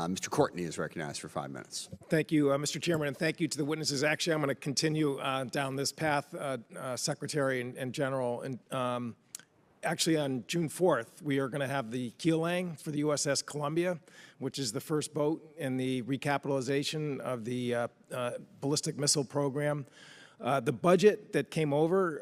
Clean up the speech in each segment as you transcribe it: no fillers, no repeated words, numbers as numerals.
Mr. Courtney is recognized for 5 minutes. Thank you, Mr. Chairman, and thank you to the witnesses. Actually, I'm going to continue down this path, Secretary and General. And actually, on June 4th, we are going to have the keel laying for the USS Columbia, which is the first boat in the recapitalization of the ballistic missile program. The budget that came over,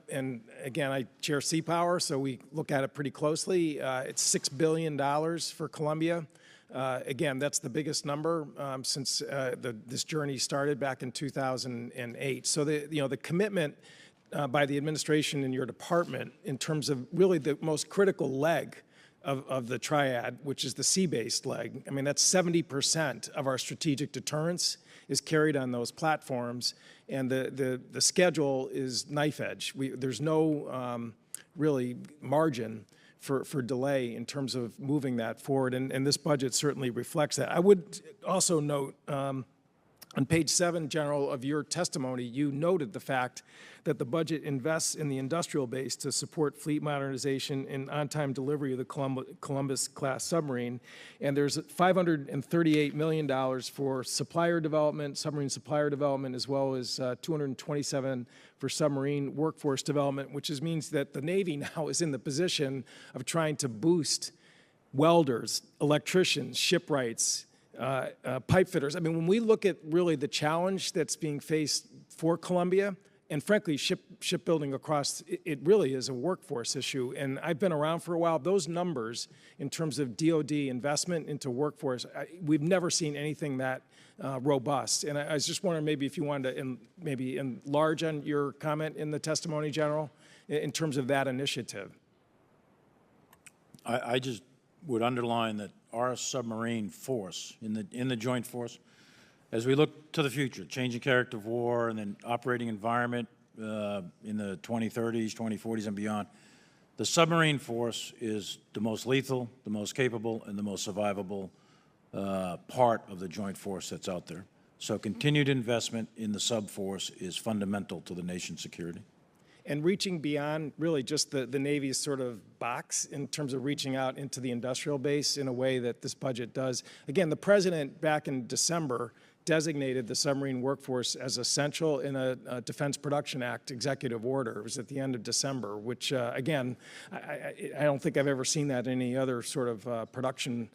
and again, I chair Sea Power, so we look at it pretty closely. It's $6 billion for Columbia. Again, that's the biggest number since this journey started back in 2008. So the commitment by the administration and your department in terms of really the most critical leg of the triad, which is the sea-based leg. I mean, that's 70% of our strategic deterrence is carried on those platforms, and the schedule is knife edge. There's no really margin for delay in terms of moving that forward, and this budget certainly reflects that. I would also note on page 7, General, of your testimony, you noted the fact that the budget invests in the industrial base to support fleet modernization and on-time delivery of the Columbus-class submarine. And there's $538 million for supplier development, submarine supplier development, as well as $227 for submarine workforce development, which means that the Navy now is in the position of trying to boost welders, electricians, shipwrights, pipe fitters. I mean, when we look at really the challenge that's being faced for Columbia, and frankly, shipbuilding across, it really is a workforce issue. And I've been around for a while. Those numbers in terms of DOD investment into workforce, we've never seen anything that robust. And I was just wondering maybe if you wanted to maybe enlarge on your comment in the testimony, General, in terms of that initiative. I just would underline that our submarine force in the joint force, as we look to the future, changing character of war and then operating environment in the 2030s, 2040s and beyond, the submarine force is the most lethal, the most capable, and the most survivable part of the joint force that's out there. So continued investment in the sub force is fundamental to the nation's security. And reaching beyond really just the Navy's sort of box in terms of reaching out into the industrial base in a way that this budget does. Again, the President back in December designated the submarine workforce as essential in a Defense Production Act executive order. It was at the end of December, which again, I don't think I've ever seen that in any other sort of production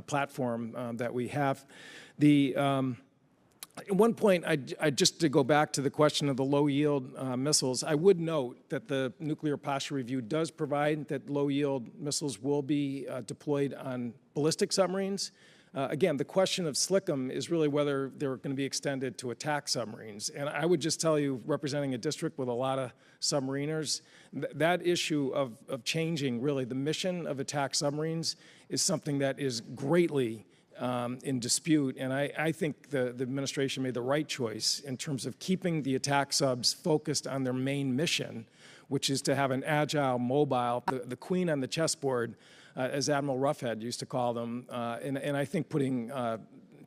platform that we have. At one point, just to go back to the question of the low-yield missiles, I would note that the Nuclear Posture Review does provide that low-yield missiles will be deployed on ballistic submarines. Again, the question of SLCM is really whether they're going to be extended to attack submarines. And I would just tell you, representing a district with a lot of submariners, that issue of changing really the mission of attack submarines is something that is greatly in dispute, and I think the administration made the right choice in terms of keeping the attack subs focused on their main mission, which is to have an agile, mobile, the queen on the chessboard, as Admiral Roughhead used to call them, and I think putting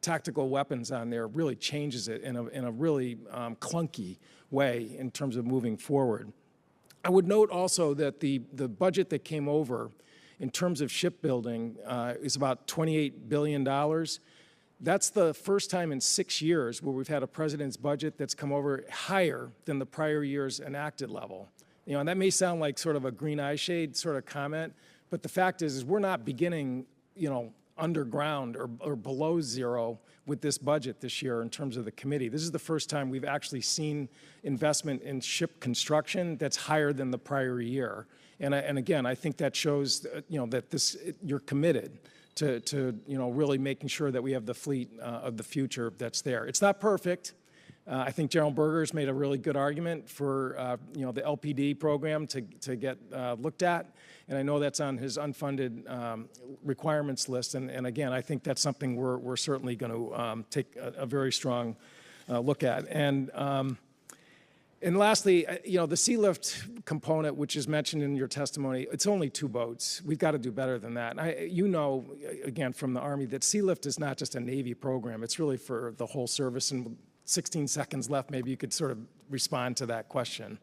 tactical weapons on there really changes it in a really clunky way in terms of moving forward. I would note also that the budget that came over in terms of shipbuilding is about $28 billion. That's the first time in 6 years where we've had a president's budget that's come over higher than the prior year's enacted level. You know, and that may sound like sort of a green eye shade sort of comment, but the fact is we're not beginning, you know, underground or below zero with this budget this year in terms of the committee. This is the first time we've actually seen investment in ship construction that's higher than the prior year. And again, I think that shows, you know, that you're committed to you know, really making sure that we have the fleet of the future that's there. It's not perfect. I think General Berger's made a really good argument for you know, the LPD program to get looked at, and I know that's on his unfunded requirements list. And again, I think that's something we're certainly going to take a very strong look at. And lastly, you know, the sea lift component, which is mentioned in your testimony, it's only 2 boats. We've got to do better than that. You know, again, from the Army, that sea lift is not just a Navy program. It's really for the whole service. And 16 seconds left, maybe you could sort of respond to that question.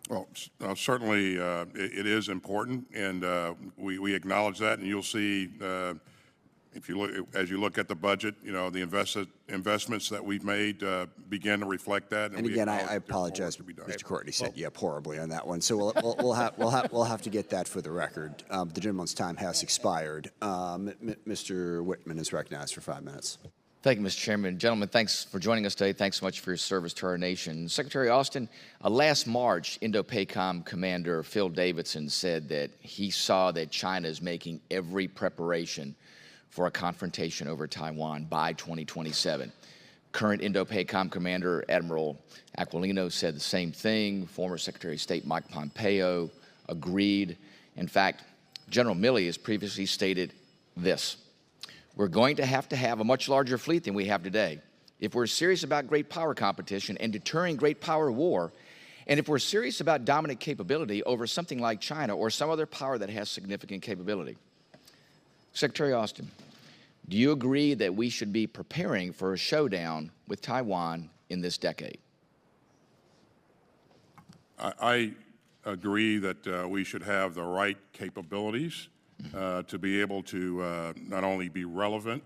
Well, certainly it is important, and we acknowledge that. And you'll see if you look as you look at the budget, you know, the investments that we've made begin to reflect that. And again, I apologize, Mr. Courtney said yep horribly on that one, so we'll have to get that for the record. The gentleman's time has expired. Mr. Whitman is recognized for 5 minutes. Thank you, Mr. Chairman. Gentlemen, thanks for joining us today. Thanks so much for your service to our nation. Secretary Austin, last March, Indo-PACOM Commander Phil Davidson said that he saw that China is making every preparation for a confrontation over Taiwan by 2027. Current Indo-PACOM Commander Admiral Aquilino said the same thing. Former Secretary of State Mike Pompeo agreed. In fact, General Milley has previously stated this: we're going to have a much larger fleet than we have today. If we're serious about great power competition and deterring great power war, and if we're serious about dominant capability over something like China or some other power that has significant capability. Secretary Austin, do you agree that we should be preparing for a showdown with Taiwan in this decade? I agree that we should have the right capabilities to be able to not only be relevant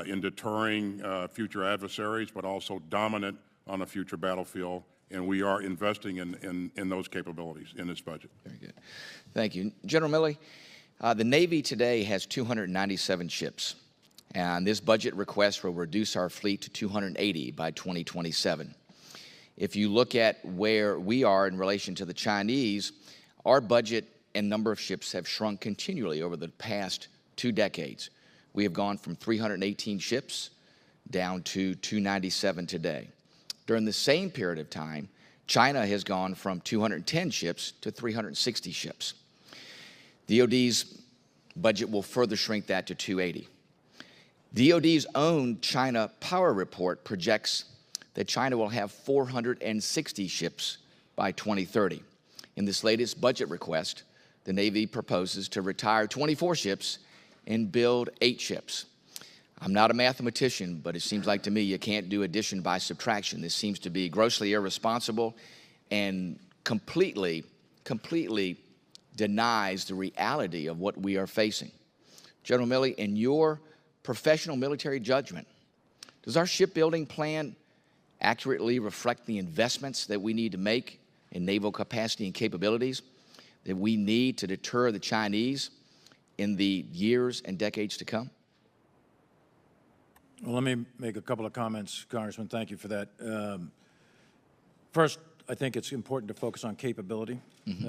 in deterring future adversaries, but also dominant on a future battlefield. And we are investing in those capabilities in this budget. Very good. Thank you. General Milley, the Navy today has 297 ships, and this budget request will reduce our fleet to 280 by 2027. If you look at where we are in relation to the Chinese, our budget and number of ships have shrunk continually over the past 2 decades. We have gone from 318 ships down to 297 today. During the same period of time, China has gone from 210 ships to 360 ships. DOD's budget will further shrink that to 280. DOD's own China Power Report projects that China will have 460 ships by 2030. In this latest budget request, the Navy proposes to retire 24 ships and build 8 ships. I'm not a mathematician, but it seems like to me you can't do addition by subtraction. This seems to be grossly irresponsible and completely denies the reality of what we are facing. General Milley, in your professional military judgment, does our shipbuilding plan accurately reflect the investments that we need to make in naval capacity and capabilities that we need to deter the Chinese in the years and decades to come? Well, let me make a couple of comments, Congressman. Thank you for that. First, I think it's important to focus on capability.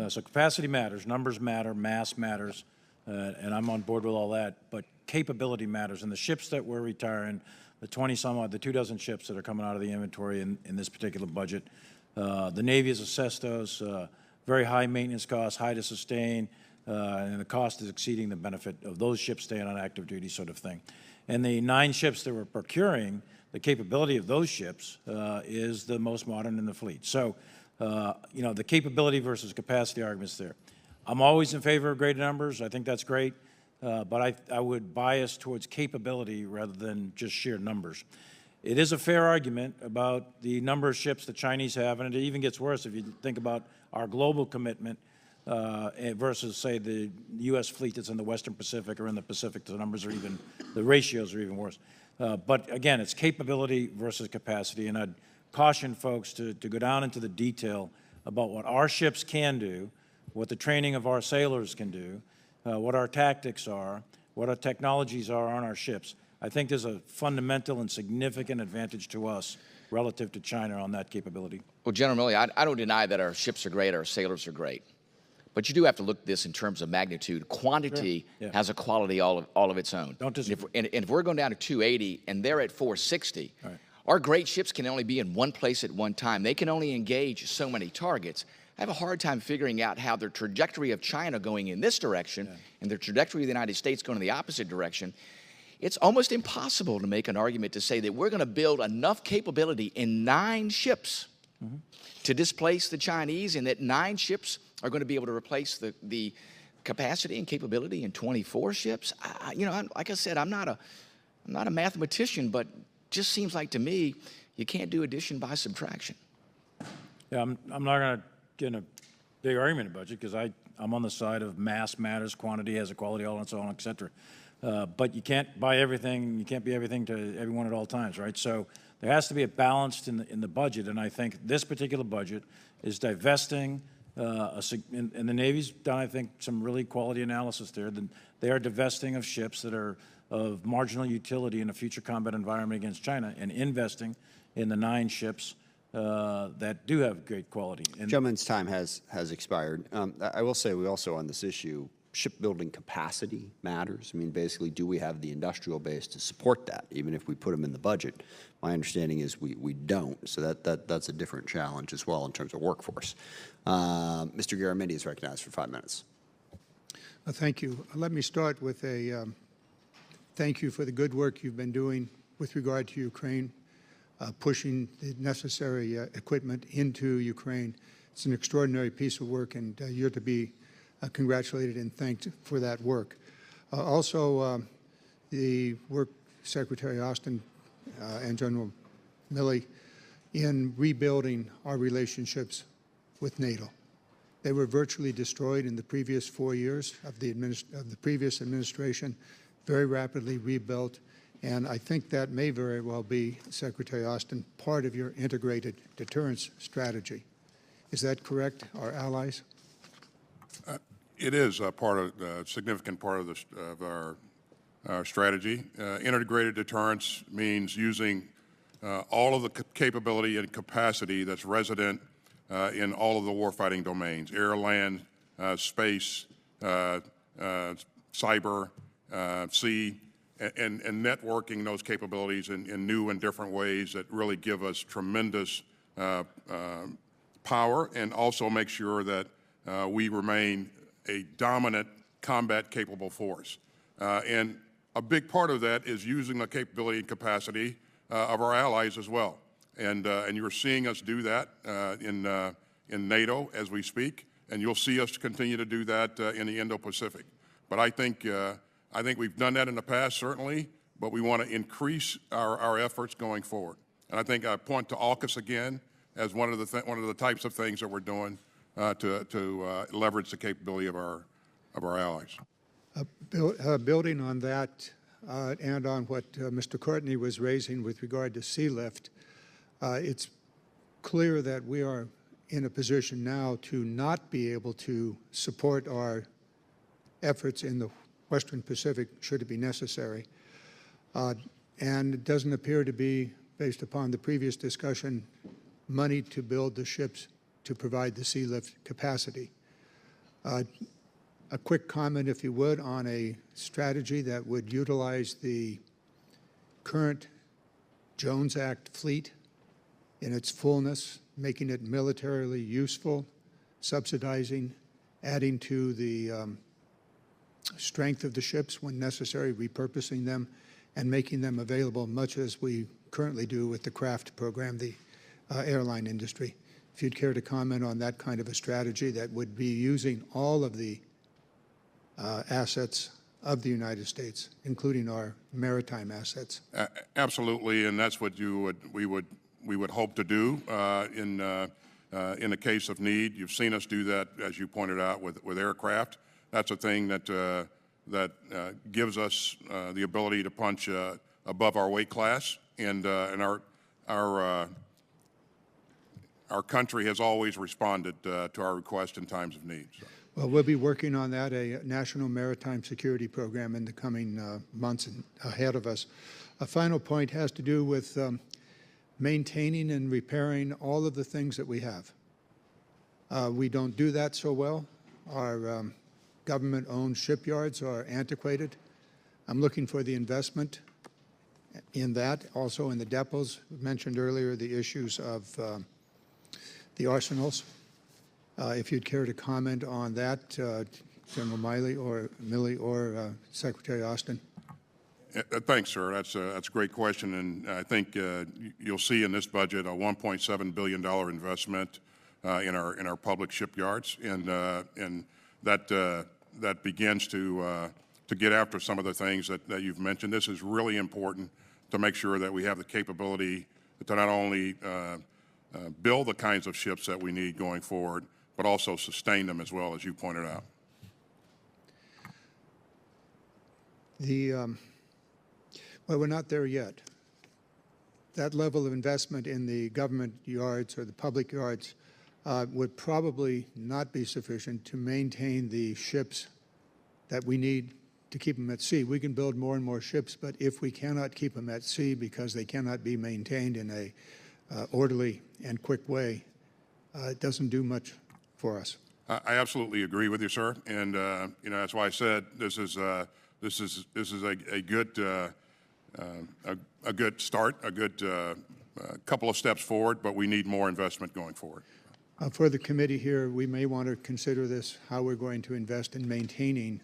So capacity matters, numbers matter, mass matters, and I'm on board with all that, but capability matters. And the ships that we're retiring, the 20-some-odd, the 24 ships that are coming out of the inventory in this particular budget, the Navy has assessed those, very high maintenance costs, high to sustain, and the cost is exceeding the benefit of those ships staying on active duty sort of thing. And the 9 ships that we're procuring, the capability of those ships is the most modern in the fleet. So, you know, the capability versus capacity arguments there. I'm always in favor of greater numbers. I think that's great, but I would bias towards capability rather than just sheer numbers. It is a fair argument about the number of ships the Chinese have, and it even gets worse if you think about our global commitment versus, say, the U.S. fleet that's in the Western Pacific or in the Pacific. The numbers are even, the ratios are even worse. But again, it's capability versus capacity, and I'd caution folks to go down into the detail about what our ships can do, what the training of our sailors can do, what our tactics are, what our technologies are on our ships. I think there's a fundamental and significant advantage to us relative to China on that capability. Well, General Milley, I don't deny that our ships are great, our sailors are great. But you do have to look at this in terms of magnitude. Quantity has a quality all of its own. Don't disagree. And if we're going down to 280 and they're at 460, our great ships can only be in one place at one time. They can only engage so many targets. I have a hard time figuring out how the trajectory of China going in this direction and the trajectory of the United States going in the opposite direction. It's almost impossible to make an argument to say that we're going to build enough capability in 9 ships to displace the Chinese, and that 9 ships are going to be able to replace the capacity and capability in 24 ships. You know, like I said, I'm not a mathematician, but just seems like to me you can't do addition by subtraction. Yeah, I'm not going to get in a big argument in budget because I'm on the side of mass matters, quantity has a quality element, so on, et cetera. But you can't buy everything, you can't be everything to everyone at all times, right? So there has to be a balance in the budget, and I think this particular budget is divesting, and the Navy's done, I think, some really quality analysis there. They are divesting of ships that are of marginal utility in a future combat environment against China and investing in the 9 ships that do have great quality. And Gentleman's time has expired. I will say we also on this issue, shipbuilding capacity matters. I mean, basically, do we have the industrial base to support that, even if we put them in the budget? My understanding is we don't, so that's a different challenge as well in terms of workforce. Mr. Garamendi is recognized for 5 minutes. Thank you. Let me start with a thank you for the good work you've been doing with regard to Ukraine, pushing the necessary equipment into Ukraine. It's an extraordinary piece of work, and you're to be congratulated and thanked for that work. Also, the work Secretary Austin and General Milley in rebuilding our relationships with NATO. They were virtually destroyed in the previous 4 years of the previous administration, very rapidly rebuilt, and I think that may very well be, Secretary Austin, part of your integrated deterrence strategy. Is that correct, our allies? It is a part of a significant part of our strategy. Integrated deterrence means using all of the capability and capacity that's resident in all of the warfighting domains: air, land, space, cyber, sea, and networking those capabilities in new and different ways that really give us tremendous power, and also make sure that we remain a dominant combat-capable force. And a big part of that is using the capability and capacity of our allies as well. And you're seeing us do that in NATO as we speak, and you'll see us continue to do that in the Indo-Pacific. But I think we've done that in the past, certainly, but we want to increase our efforts going forward. And I think I point to AUKUS again as one of the types of things that we're doing to leverage the capability of our allies. Building on that and on what Mr. Courtney was raising with regard to sea lift, it's clear that we are in a position now to not be able to support our efforts in the Western Pacific should it be necessary. And it doesn't appear to be, based upon the previous discussion, money to build the ships to provide the sea lift capacity. A quick comment, if you would, on a strategy that would utilize the current Jones Act fleet in its fullness, making it militarily useful, subsidizing, adding to the strength of the ships when necessary, repurposing them, and making them available, much as we currently do with the CRAFT program, the airline industry. If you'd care to comment on that kind of a strategy that would be using all of the assets of the United States, including our maritime assets. Absolutely, and that's what we would hope to do in the case of need. You've seen us do that, as you pointed out, with aircraft. That's a thing that gives us the ability to punch above our weight class, and our country has always responded to our request in times of need. So. Well, we'll be working on that, a national maritime security program in the coming months ahead of us. A final point has to do with maintaining and repairing all of the things that we have. We don't do that so well. Our government-owned shipyards are antiquated. I'm looking for the investment in that, also in the depots. We mentioned earlier the issues of the arsenals. If you'd care to comment on that, General Milley or Secretary Austin. Thanks, sir. That's a great question, and I think you'll see in this budget a $1.7 billion investment in our public shipyards, and that begins to get after some of the things that you've mentioned. This is really important to make sure that we have the capability to not only build the kinds of ships that we need going forward, but also sustain them as well, as you pointed out. Well, we're not there yet. That level of investment in the government yards or the public yards would probably not be sufficient to maintain the ships that we need to keep them at sea. We can build more and more ships, but if we cannot keep them at sea because they cannot be maintained in a orderly and quick way, it doesn't do much for us. I absolutely agree with you, sir, and you know, that's why I said this is a good start, a good couple of steps forward, but we need more investment going forward. For the committee here, we may want to consider this, how we're going to invest in maintaining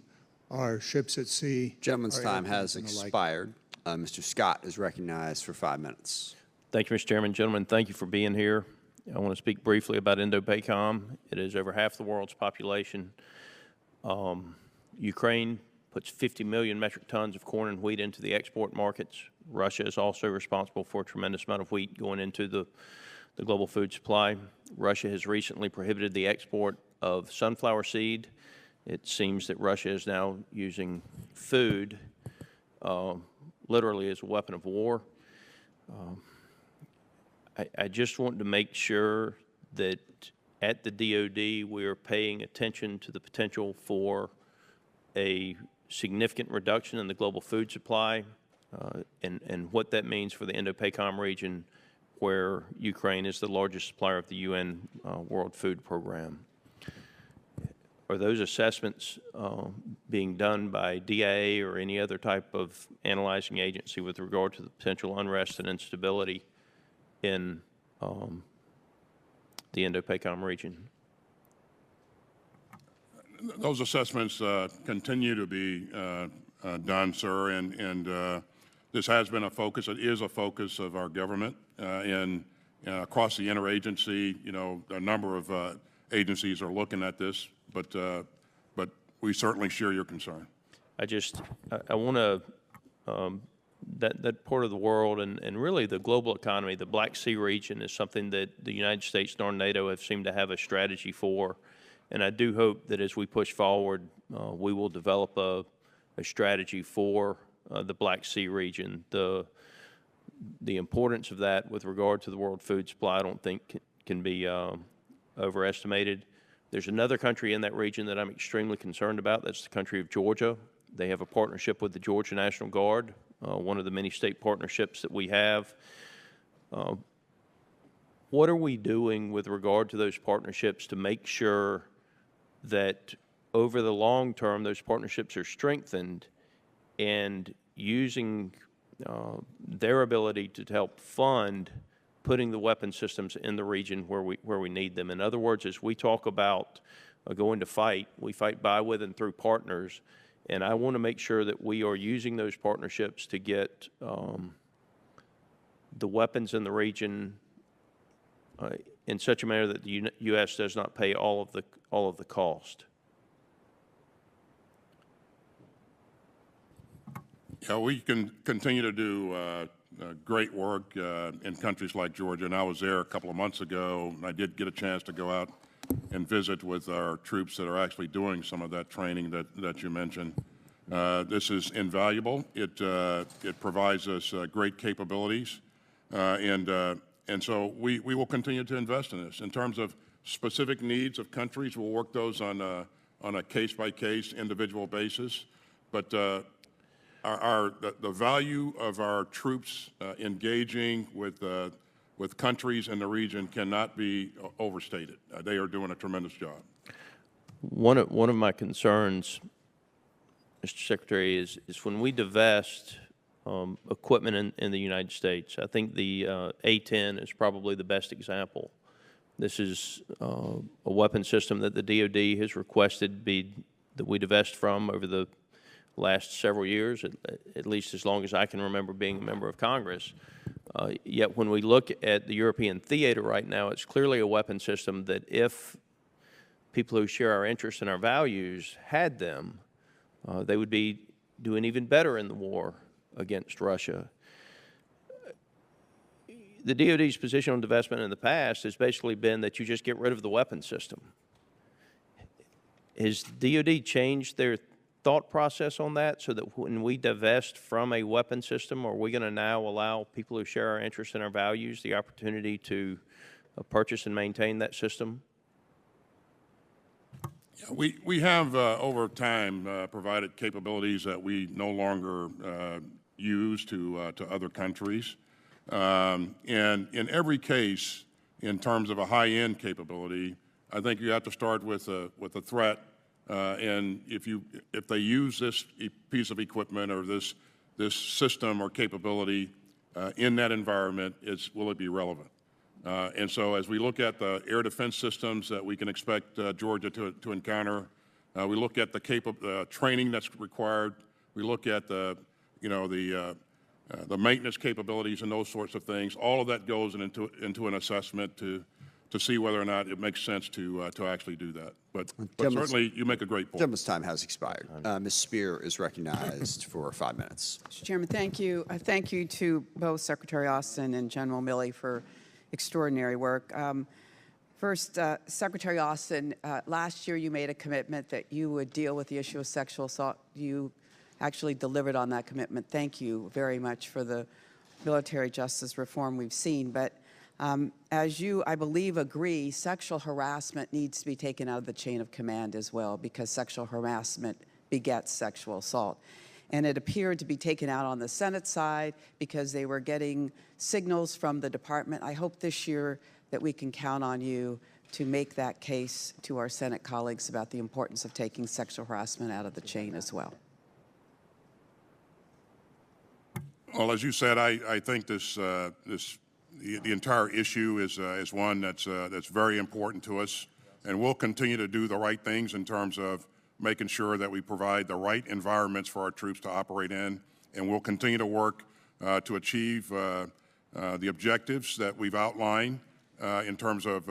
our ships at sea. Gentleman's our time airplanes has and the like. expired. Mr. Scott is recognized for 5 minutes. Thank you, Mr. Chairman. Gentlemen, thank you for being here. I want to speak briefly about Indo-PACOM. It is over half the world's population. Ukraine puts 50 million metric tons of corn and wheat into the export markets. Russia is also responsible for a tremendous amount of wheat going into the global food supply. Russia has recently prohibited the export of sunflower seed. It seems that Russia is now using food literally as a weapon of war. I just want to make sure that at the DOD we are paying attention to the potential for a significant reduction in the global food supply and what that means for the Indo-PACOM region, where Ukraine is the largest supplier of the UN World Food Program. Are those assessments being done by DIA or any other type of analyzing agency with regard to the potential unrest and instability in the Indo-PACOM region? Those assessments continue to be done, sir, and this has been a focus. It is a focus of our government, and across the interagency, you know, a number of agencies are looking at this, but we certainly share your concern. I want to, that part of the world and really the global economy, the Black Sea region is something that the United States nor NATO have seemed to have a strategy for. And I do hope that as we push forward, we will develop a strategy for the Black Sea region. The importance of that with regard to the world food supply, I don't think can be overestimated. There's another country in that region that I'm extremely concerned about. That's the country of Georgia. They have a partnership with the Georgia National Guard, one of the many state partnerships that we have. What are we doing with regard to those partnerships to make sure that over the long term those partnerships are strengthened and using their ability to help fund putting the weapon systems in the region where we need them? In other words, as we talk about going to fight, we fight by, with, and through partners. And I want to make sure that we are using those partnerships to get the weapons in the region in such a manner that the U.S. does not pay all of the cost. Yeah, we can continue to do great work in countries like Georgia, and I was there a couple of months ago, and I did get a chance to go out and visit with our troops that are actually doing some of that training that you mentioned. This is invaluable. It provides us great capabilities, and so we will continue to invest in this. In terms of specific needs of countries, we'll work those on a case-by-case, individual basis. But the value of our troops engaging with countries in the region cannot be overstated. They are doing a tremendous job. One of my concerns, Mr. Secretary, is when we divest equipment in the United States. I think the A-10 is probably the best example. This is a weapon system that the DOD has requested that we divest from over the last several years, at least as long as I can remember being a member of Congress. Yet when we look at the European theater right now, it's clearly a weapon system that if people who share our interests and our values had them, they would be doing even better in the war against Russia. The DOD's position on divestment in the past has basically been that you just get rid of the weapon system. has DOD changed their thought process on that so that when we divest from a weapon system, are we going to now allow people who share our interests and our values the opportunity to purchase and maintain that system? We have, over time, provided capabilities that we no longer use to other countries. And in every case, in terms of a high-end capability, I think you have to start with a threat. And if they use this piece of equipment or this system or capability in that environment, will it be relevant? And so as we look at the air defense systems that we can expect Georgia to encounter, we look at the training that's required, we look at the maintenance capabilities and those sorts of things. All of that goes into an assessment to see whether or not it makes sense to actually do that. But certainly, you make a great point. Gentleman's time has expired. Ms. Spear is recognized for 5 minutes. Mr. Chairman, thank you. Thank you to both Secretary Austin and General Milley for extraordinary work. First, Secretary Austin, last year you made a commitment that you would deal with the issue of sexual assault. You actually delivered on that commitment. Thank you very much for the military justice reform we've seen. But as you, I believe, agree, sexual harassment needs to be taken out of the chain of command as well, because sexual harassment begets sexual assault. And it appeared to be taken out on the Senate side because they were getting signals from the department. I hope this year that we can count on you to make that case to our Senate colleagues about the importance of taking sexual harassment out of the chain as well. Well, as you said, I think the entire issue is one that's very important to us, and we'll continue to do the right things in terms of making sure that we provide the right environments for our troops to operate in, and we'll continue to work to achieve the objectives that we've outlined in terms of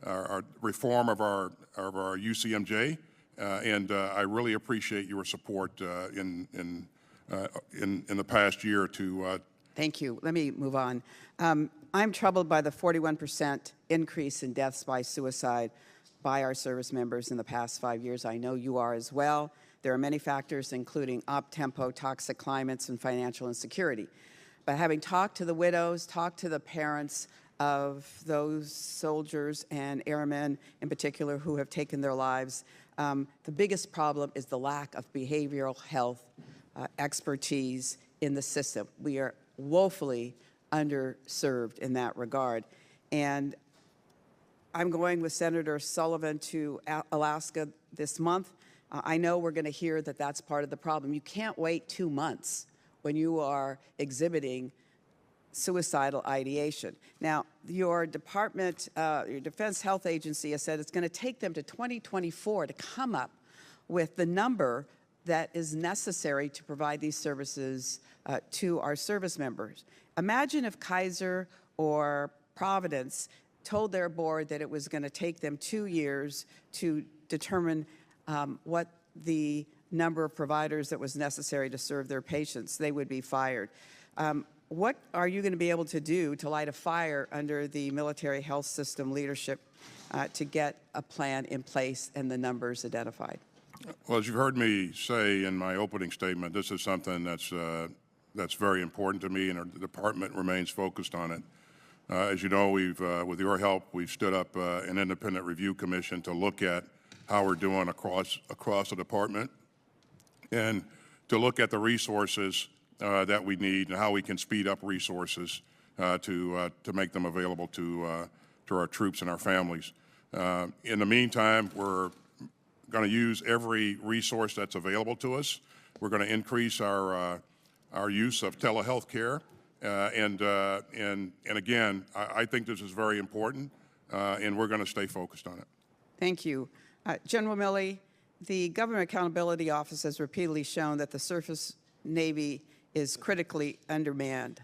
our reform of our UCMJ, and I really appreciate your support in the past year to. Thank you. Let me move on. I'm troubled by the 41% increase in deaths by suicide by our service members in the past 5 years. I know you are as well. There are many factors, including op-tempo, toxic climates, and financial insecurity. But having talked to the widows, talked to the parents of those soldiers and airmen in particular who have taken their lives, the biggest problem is the lack of behavioral health expertise in the system. We are woefully underserved in that regard. And I'm going with Senator Sullivan to Alaska this month. I know we're going to hear that that's part of the problem. You can't wait 2 months when you are exhibiting suicidal ideation. Now, your department, your Defense Health Agency has said it's going to take them to 2024 to come up with the number that is necessary to provide these services to our service members. Imagine if Kaiser or Providence told their board that it was going to take them 2 years to determine what the number of providers that was necessary to serve their patients. They would be fired. What are you going to be able to do to light a fire under the military health system leadership to get a plan in place and the numbers identified? Well, as you've heard me say in my opening statement, this is something that's very important to me, and our department remains focused on it. As you know, with your help, we've stood up an independent review commission to look at how we're doing across the department, and to look at the resources that we need and how we can speed up resources to make them available to our troops and our families. In the meantime, we're going to use every resource that's available to us. We're going to increase our use of telehealth care. And again, I think this is very important, and we're going to stay focused on it. Thank you. General Milley, the Government Accountability Office has repeatedly shown that the surface Navy is critically undermanned,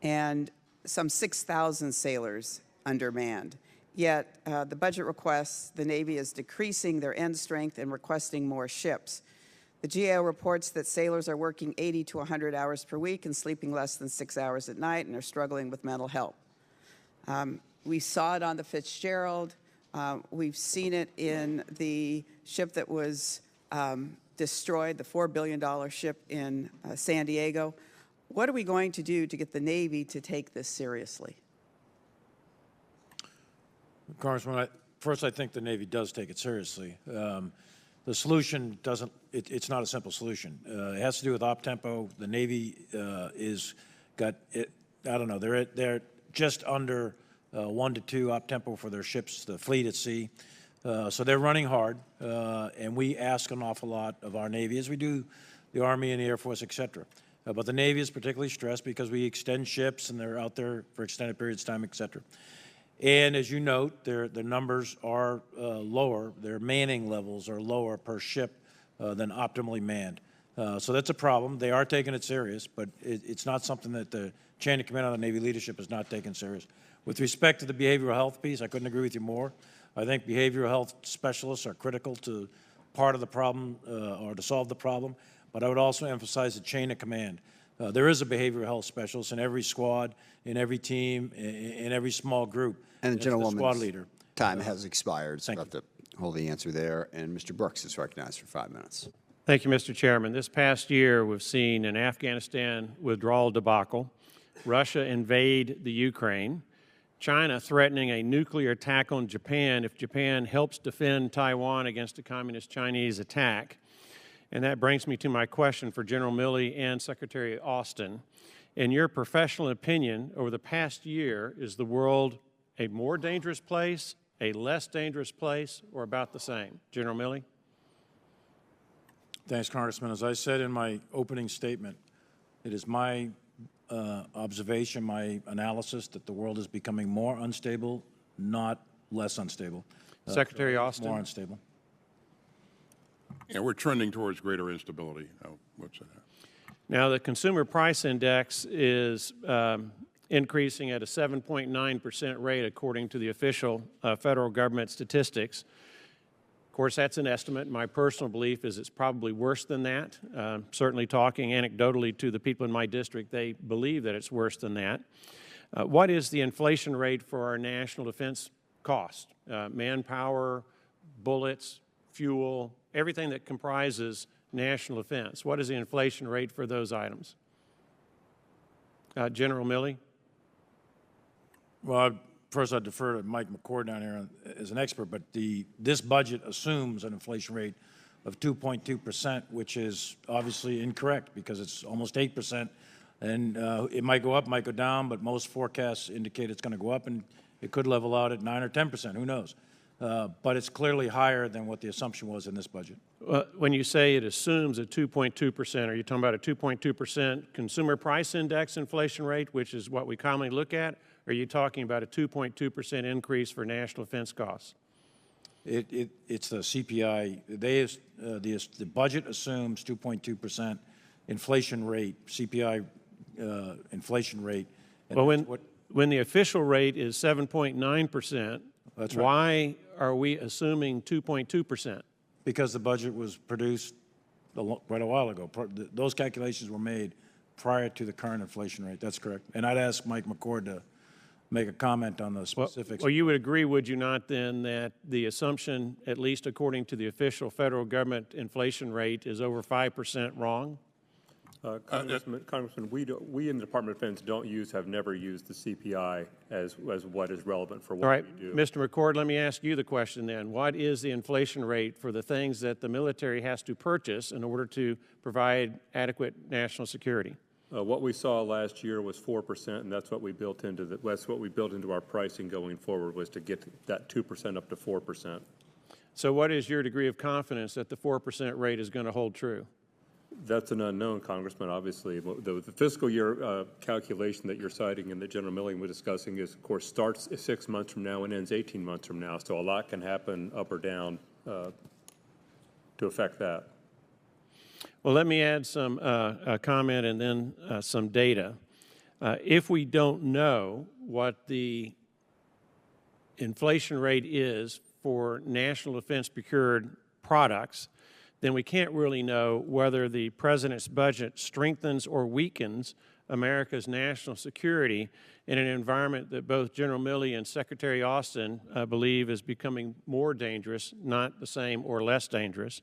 and some 6,000 sailors undermanned. Yet, the budget requests, the Navy is decreasing their end strength and requesting more ships. The GAO reports that sailors are working 80 to 100 hours per week and sleeping less than 6 hours at night and are struggling with mental health. We saw it on the Fitzgerald. We've seen it in the ship that was destroyed, the $4 billion ship in San Diego. What are we going to do to get the Navy to take this seriously? Congressman, first, I think the Navy does take it seriously. The solution doesn't, it's not a simple solution. It has to do with op tempo. The Navy is got, I don't know, they're just under 1 to 2 op tempo for their ships, the fleet at sea. So they're running hard, and we ask an awful lot of our Navy, as we do the Army and the Air Force, et cetera. But the Navy is particularly stressed because we extend ships and they're out there for extended periods of time, et cetera. And as you note, their numbers are lower. Their manning levels are lower per ship than optimally manned. So that's a problem. They are taking it serious, but it's not something that the chain of command on the Navy leadership is not taking serious. With respect to the behavioral health piece, I couldn't agree with you more. I think behavioral health specialists are critical to part of the problem or to solve the problem, but I would also emphasize the chain of command. There is a behavioral health specialist in every squad, in every team, in every small group. And the That's the squad gentleman's leader. time has expired, so Thank I'll have to hold the answer there. And Mr. Brooks is recognized for 5 minutes. Thank you, Mr. Chairman. This past year, we've seen an Afghanistan withdrawal debacle, Russia invade the Ukraine, China threatening a nuclear attack on Japan if Japan helps defend Taiwan against a communist Chinese attack. And that brings me to my question for General Milley and Secretary Austin. In your professional opinion, over the past year, is the world a more dangerous place, a less dangerous place, or about the same? General Milley? Thanks, Congressman. As I said in my opening statement, it is my observation, my analysis that the world is becoming more unstable, not less unstable. Secretary Austin? More unstable. Yeah, we're trending towards greater instability. What's that? Now, the Consumer Price Index is increasing at a 7.9% rate according to the official federal government statistics. Of course, that's an estimate. My personal belief is it's probably worse than that. Certainly talking anecdotally to the people in my district, they believe that it's worse than that. What is the inflation rate for our national defense cost? Manpower, bullets, fuel, everything that comprises national defense. What is the inflation rate for those items? General Milley? Well, first I'd defer to Mike McCord down here as an expert, but this budget assumes an inflation rate of 2.2%, which is obviously incorrect because it's almost 8%. And it might go up, might go down, but most forecasts indicate it's going to go up, and it could level out at 9 or 10%, who knows? But it's clearly higher than what the assumption was in this budget. When you say it assumes a 2.2%, are you talking about a 2.2% consumer price index inflation rate, which is what we commonly look at, or are you talking about a 2.2% increase for national defense costs? It's the CPI. The budget assumes 2.2% inflation rate, CPI inflation rate. Well, when the official rate is 7.9%, that's right. Why are we assuming 2.2%? Because the budget was produced quite a while ago. Those calculations were made prior to the current inflation rate. That's correct. And I'd ask Mike McCord to make a comment on the specifics. Well, you would agree, would you not, then, that the assumption, at least according to the official federal government inflation rate, is over 5% wrong? Congressman, we in the Department of Defense have never used the CPI as what is relevant for what All right, we do. Mr. McCord, let me ask you the question then. What is the inflation rate for the things that the military has to purchase in order to provide adequate national security? What we saw last year was 4%, and that's what we built into our pricing going forward, was to get that 2% up to 4%. So what is your degree of confidence that the 4% rate is going to hold true? That's an unknown, Congressman, obviously. The fiscal year calculation that you're citing and that General Milley was discussing is, of course, starts 6 months from now and ends 18 months from now. So a lot can happen up or down to affect that. Well, let me add some comment and then some data. If we don't know what the inflation rate is for national defense procured products, then we can't really know whether the president's budget strengthens or weakens America's national security in an environment that both General Milley and Secretary Austin believe is becoming more dangerous, not the same or less dangerous.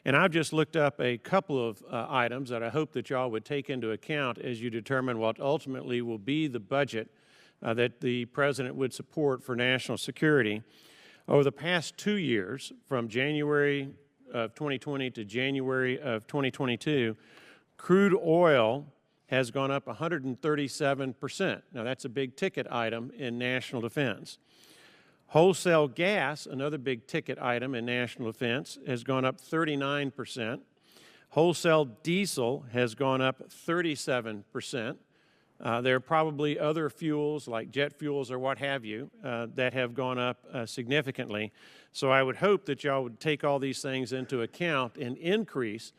And I've just looked up a couple of items that I hope that y'all would take into account as you determine what ultimately will be the budget that the president would support for national security. Over the past 2 years, from January of 2020 to January of 2022, crude oil has gone up 137%. Now, that's a big ticket item in national defense. Wholesale gas, another big ticket item in national defense, has gone up 39%. Wholesale diesel has gone up 37%. There are probably other fuels like jet fuels or what have you that have gone up significantly. So I would hope that y'all would take all these things into account and increase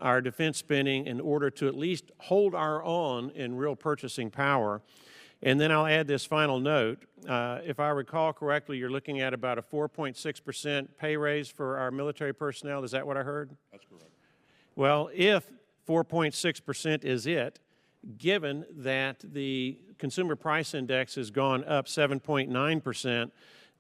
our defense spending in order to at least hold our own in real purchasing power. And then I'll add this final note. If I recall correctly, you're looking at about a 4.6% pay raise for our military personnel. Is that what I heard? That's correct. Well, if 4.6% is it, given that the consumer price index has gone up 7.9%,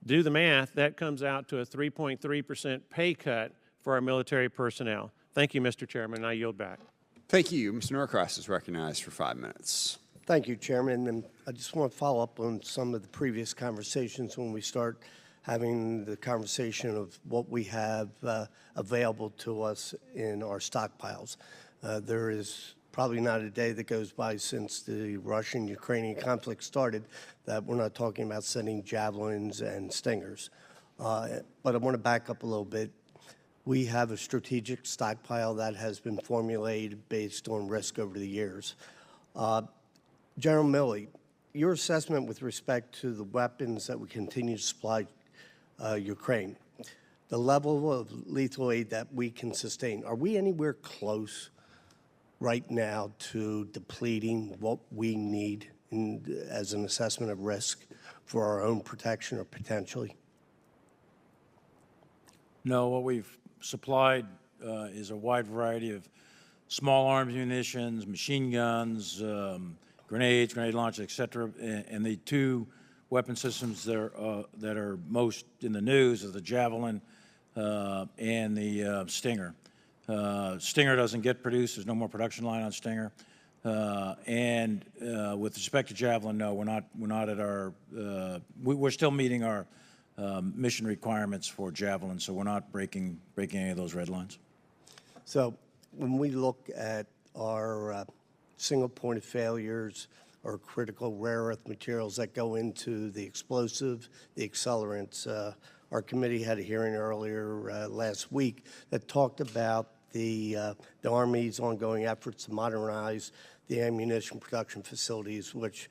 do the math, that comes out to a 3.3% pay cut for our military personnel. Thank you, Mr. Chairman, and I yield back. Thank you. Mr. Norcross is recognized for 5 minutes. Thank you, Chairman. And I just want to follow up on some of the previous conversations when we start having the conversation of what we have available to us in our stockpiles. There is probably not a day that goes by since the Russian-Ukrainian conflict started that we're not talking about sending javelins and stingers. But I want to back up a little bit. We have a strategic stockpile that has been formulated based on risk over the years. General Milley, your assessment with respect to the weapons that we continue to supply Ukraine, the level of lethal aid that we can sustain, are we anywhere close right now to depleting what we need as an assessment of risk for our own protection or potentially? No, what we've supplied is a wide variety of small arms munitions, machine guns, grenades, grenade launchers, et cetera. And the two weapon systems that are most in the news are the Javelin and the Stinger. Stinger doesn't get produced. There's no more production line on Stinger. And with respect to Javelin, no, we're not at our. We're still meeting our mission requirements for Javelin, so we're not breaking any of those red lines. So when we look at our single point of failures or critical rare earth materials that go into the explosive, the accelerants, our committee had a hearing earlier last week that talked about the Army's ongoing efforts to modernize the ammunition production facilities, which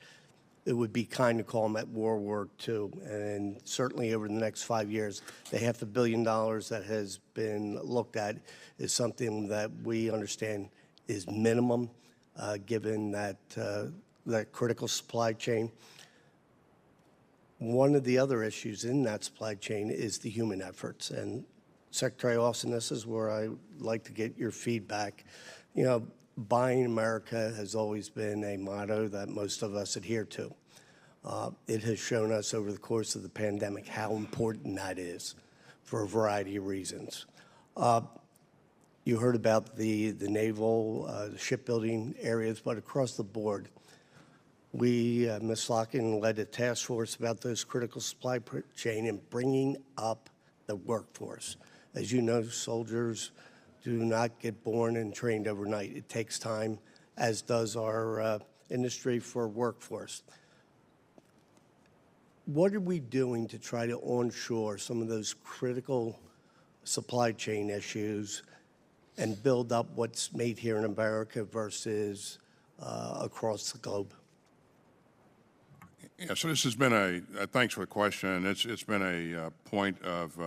it would be kind to call them at World War II. And certainly over the next 5 years, the $500 million that has been looked at is something that we understand is minimum, given that critical supply chain. One of the other issues in that supply chain is the human efforts. And Secretary Austin, this is where I like to get your feedback. You know, buying America has always been a motto that most of us adhere to. It has shown us over the course of the pandemic how important that is for a variety of reasons. You heard about the naval, the shipbuilding areas, but across the board, we, Ms. Locken, led a task force about those critical supply chain and bringing up the workforce. As you know, soldiers do not get born and trained overnight. It takes time, as does our industry for workforce. What are we doing to try to onshore some of those critical supply chain issues and build up what's made here in America versus across the globe? Yeah, so this has been thanks for the question. It's been a point of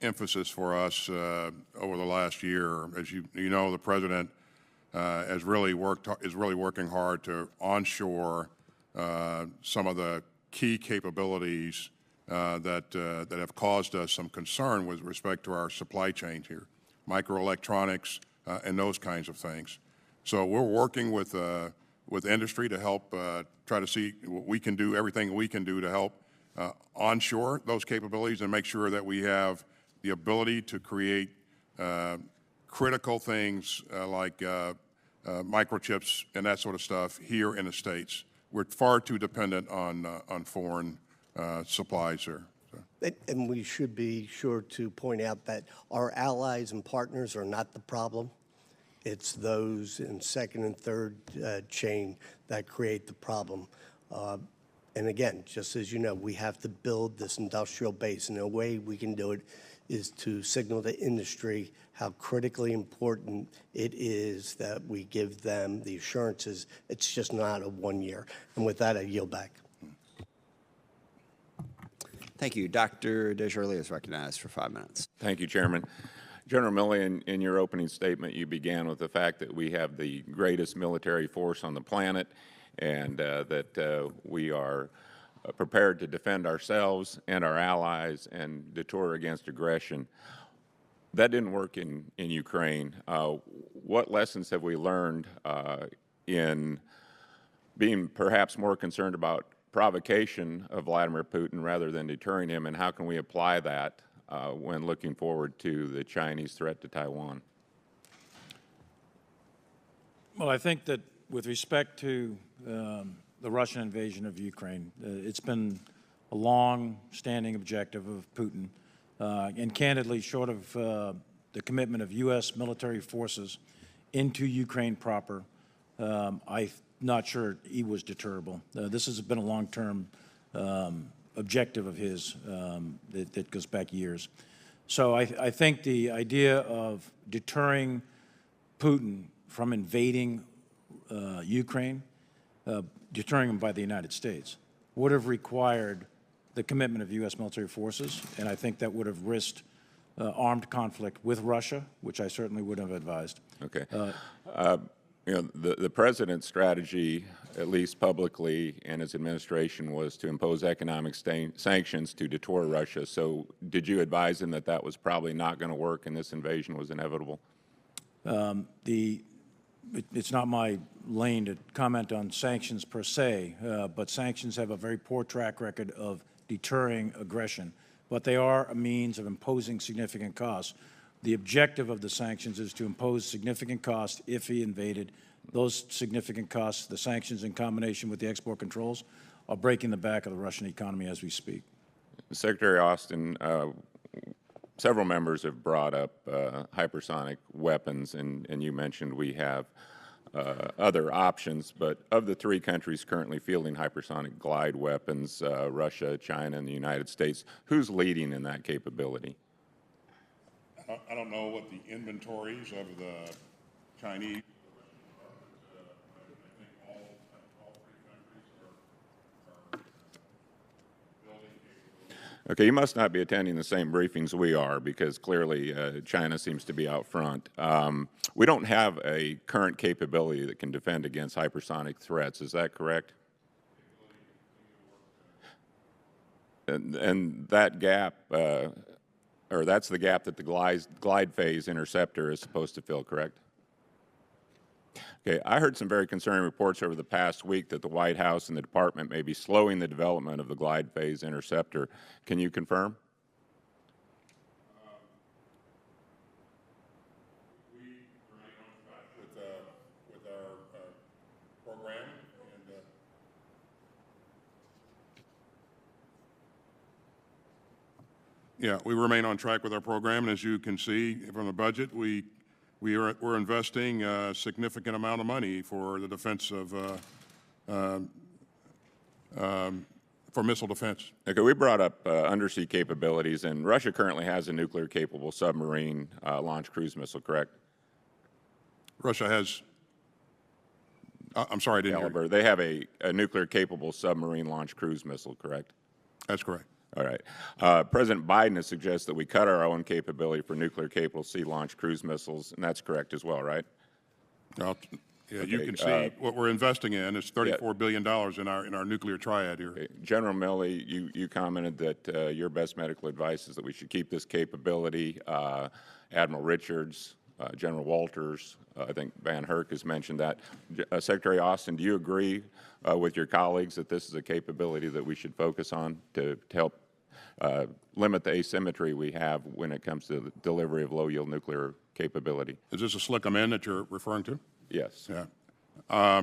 emphasis for us over the last year. As you know, the president is really working hard to onshore some of the key capabilities that have caused us some concern with respect to our supply chain here, microelectronics and those kinds of things. So we're working with industry to help try to see what we can do, everything we can do to help onshore those capabilities and make sure that we have the ability to create critical things like microchips and that sort of stuff here in the States. We're far too dependent on foreign supplies there. So. And we should be sure to point out that our allies and partners are not the problem. It's those in second and third chain that create the problem. And again, just as you know, we have to build this industrial base, and the way we can do it is to signal to industry how critically important it is that we give them the assurances. It's just not a 1 year. And with that, I yield back. Thank you. Dr. DesJarlais is recognized for 5 minutes. Thank you, Chairman. General Milley, in your opening statement, you began with the fact that we have the greatest military force on the planet and that we are prepared to defend ourselves and our allies and deter against aggression. That didn't work in Ukraine. What lessons have we learned in being perhaps more concerned about provocation of Vladimir Putin rather than deterring him, and how can we apply that when looking forward to the Chinese threat to Taiwan? Well, I think that with respect to the Russian invasion of Ukraine, it's been a long-standing objective of Putin, and candidly, short of the commitment of U.S. military forces into Ukraine proper, I'm not sure he was deterrable. This has been a long-term objective of his that goes back years. So I think the idea of deterring Putin from invading Ukraine, deterring him by the United States, would have required the commitment of U.S. military forces, and I think that would have risked armed conflict with Russia, which I certainly would have advised. Okay. You know, the president's strategy, at least publicly, and his administration was to impose economic sanctions to deter Russia. So did you advise him that that was probably not going to work and this invasion was inevitable? It's not my lane to comment on sanctions per se, but sanctions have a very poor track record of deterring aggression. But they are a means of imposing significant costs. The objective of the sanctions is to impose significant costs if he invaded. Those significant costs, the sanctions in combination with the export controls, are breaking the back of the Russian economy as we speak. Secretary Austin, several members have brought up hypersonic weapons, and you mentioned we have other options, but of the three countries currently fielding hypersonic glide weapons, Russia, China, and the United States, who's leading in that capability? I don't know what the inventories of the Chinese. Okay, you must not be attending the same briefings we are, because clearly China seems to be out front. We don't have a current capability that can defend against hypersonic threats. Is that correct? And that gap, or that's the gap that the glide phase interceptor is supposed to fill, correct? Okay, I heard some very concerning reports over the past week that the White House and the Department may be slowing the development of the glide phase interceptor. Can you confirm? We remain on track with our program, and yeah, we remain on track with our program, and as you can see from the budget, we're investing a significant amount of money for the defense of for missile defense. Okay, we brought up undersea capabilities, and Russia currently has a nuclear-capable submarine launch cruise missile, correct? Russia has. I'm sorry, I didn't hear you. They have a nuclear-capable submarine launch cruise missile, correct? That's correct. All right. President Biden has suggested that we cut our own capability for nuclear-capable sea-launched cruise missiles, and that's correct as well, right? Well, Yeah, you can see what we're investing in is $34 billion in our nuclear triad here. General Milley, you commented that your best medical advice is that we should keep this capability. Admiral Richards, General Walters, I think Van Herk has mentioned that. Secretary Austin, do you agree with your colleagues that this is a capability that we should focus on to help limit the asymmetry we have when it comes to the delivery of low-yield nuclear capability? Is this a slick amend that you're referring to? Yes. Yeah.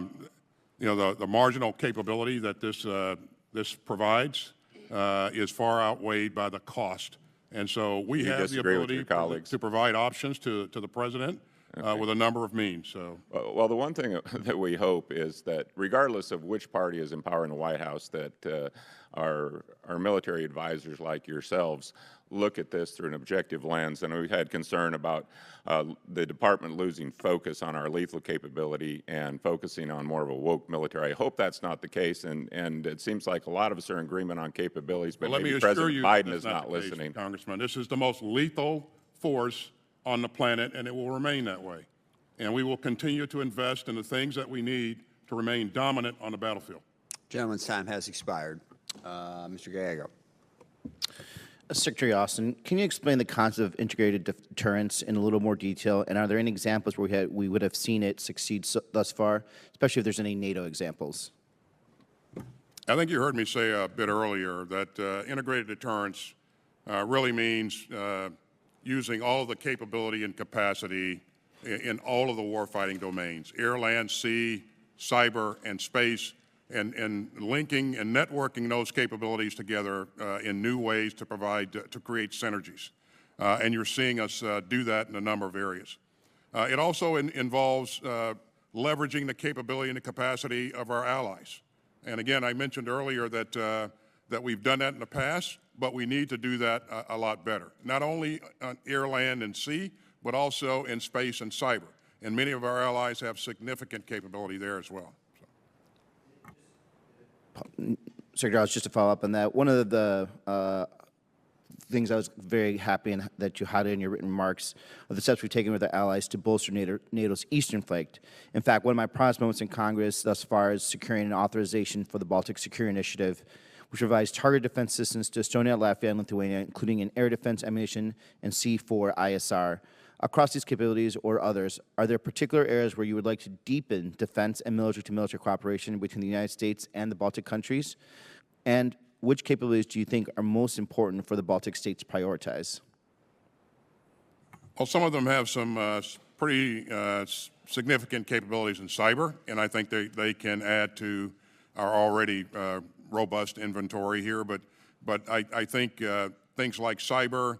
You know, the marginal capability that this provides is far outweighed by the cost. And so we have the ability to provide options to the president with a number of means. So, well, the one thing that we hope is that regardless of which party is in power in the White House, that our military advisors like yourselves look at this through an objective lens. And we've had concern about the department losing focus on our lethal capability and focusing on more of a woke military. I hope that's not the case, and it seems like a lot of us are in agreement on capabilities, but maybe President Biden is not listening. Congressman, this is the most lethal force on the planet, and it will remain that way. And we will continue to invest in the things that we need to remain dominant on the battlefield. Gentleman's time has expired. Mr. Gallego. Secretary Austin, can you explain the concept of integrated deterrence in a little more detail? And are there any examples where we would have seen it succeed thus far, especially if there's any NATO examples? I think you heard me say a bit earlier that integrated deterrence really means using all of the capability and capacity in all of the warfighting domains, air, land, sea, cyber, and space, and linking and networking those capabilities together in new ways to provide, to create synergies. And you're seeing us do that in a number of areas. It also involves leveraging the capability and the capacity of our allies. And again, I mentioned earlier that, that we've done that in the past, but we need to do that a lot better. Not only on air, land, and sea, but also in space and cyber. And many of our allies have significant capability there as well. Secretary, just to follow up on that, one of the things I was very happy that you highlighted in your written remarks are the steps we've taken with our allies to bolster NATO's eastern flank. In fact, one of my proudest moments in Congress thus far is securing an authorization for the Baltic Security Initiative, which provides targeted defense systems to Estonia, Latvia, and Lithuania, including an air defense ammunition and C4 ISR. Across these capabilities or others, are there particular areas where you would like to deepen defense and military-to-military cooperation between the United States and the Baltic countries? And which capabilities do you think are most important for the Baltic states to prioritize? Well, some of them have some pretty significant capabilities in cyber, and I think they can add to our already robust inventory here. But I think things like cyber,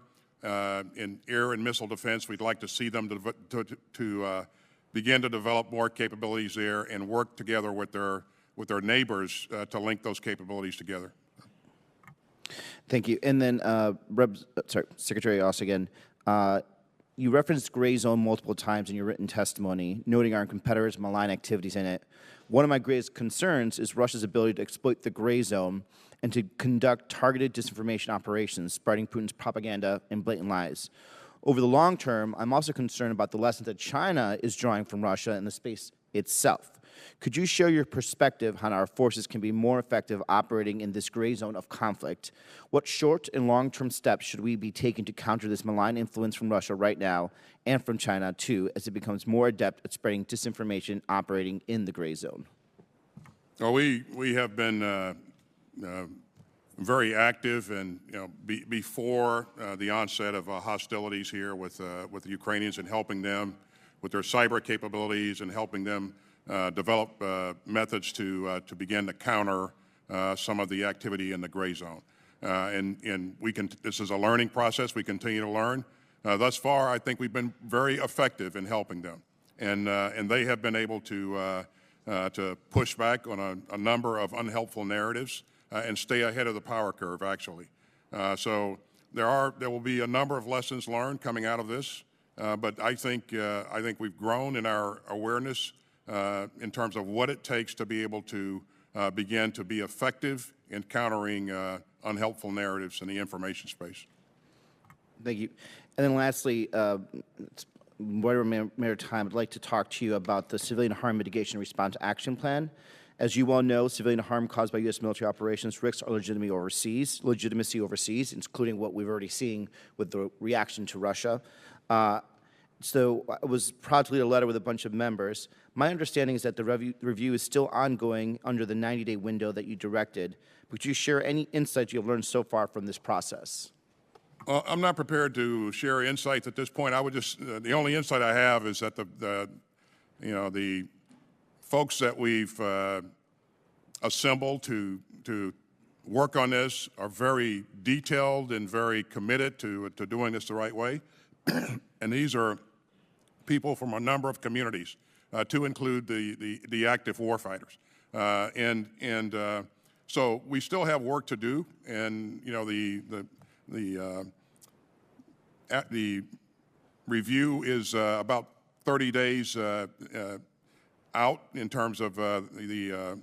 in air and missile defense, we'd like to see them to begin to develop more capabilities there and work together with their neighbors to link those capabilities together. Thank you. And then, Secretary Austin again, you referenced gray zone multiple times in your written testimony, noting our competitors' malign activities in it. One of my greatest concerns is Russia's ability to exploit the gray zone and to conduct targeted disinformation operations, spreading Putin's propaganda and blatant lies. Over the long term, I'm also concerned about the lessons that China is drawing from Russia in the space itself. Could you share your perspective on how our forces can be more effective operating in this gray zone of conflict? What short and long-term steps should we be taking to counter this malign influence from Russia right now and from China, too, as it becomes more adept at spreading disinformation operating in the gray zone? Well, we have been very active, and before the onset of hostilities here with the Ukrainians, and helping them with their cyber capabilities and helping them develop methods to begin to counter some of the activity in the gray zone. And we can. This is a learning process. We continue to learn. Thus far, I think we've been very effective in helping them, and they have been able to push back on a number of unhelpful narratives and stay ahead of the power curve, actually. So there will be a number of lessons learned coming out of this, but I think we've grown in our awareness in terms of what it takes to be able to begin to be effective in countering unhelpful narratives in the information space. Thank you. And then lastly, Maritime, I'd like to talk to you about the Civilian Harm Mitigation and Response Action Plan. As you well know, civilian harm caused by U.S. military operations risks our legitimacy overseas, including what we've already seen with the reaction to Russia. So I was proud to lead a letter with a bunch of members. My understanding is that the review is still ongoing under the 90-day window that you directed. Would you share any insights you've learned so far from this process? Well, I'm not prepared to share insights at this point. I would just, the only insight I have is that the folks that we've assembled to work on this are very detailed and very committed to doing this the right way. And these are people from a number of communities, to include the active warfighters. So we still have work to do, and the review is about 30 days out in terms of the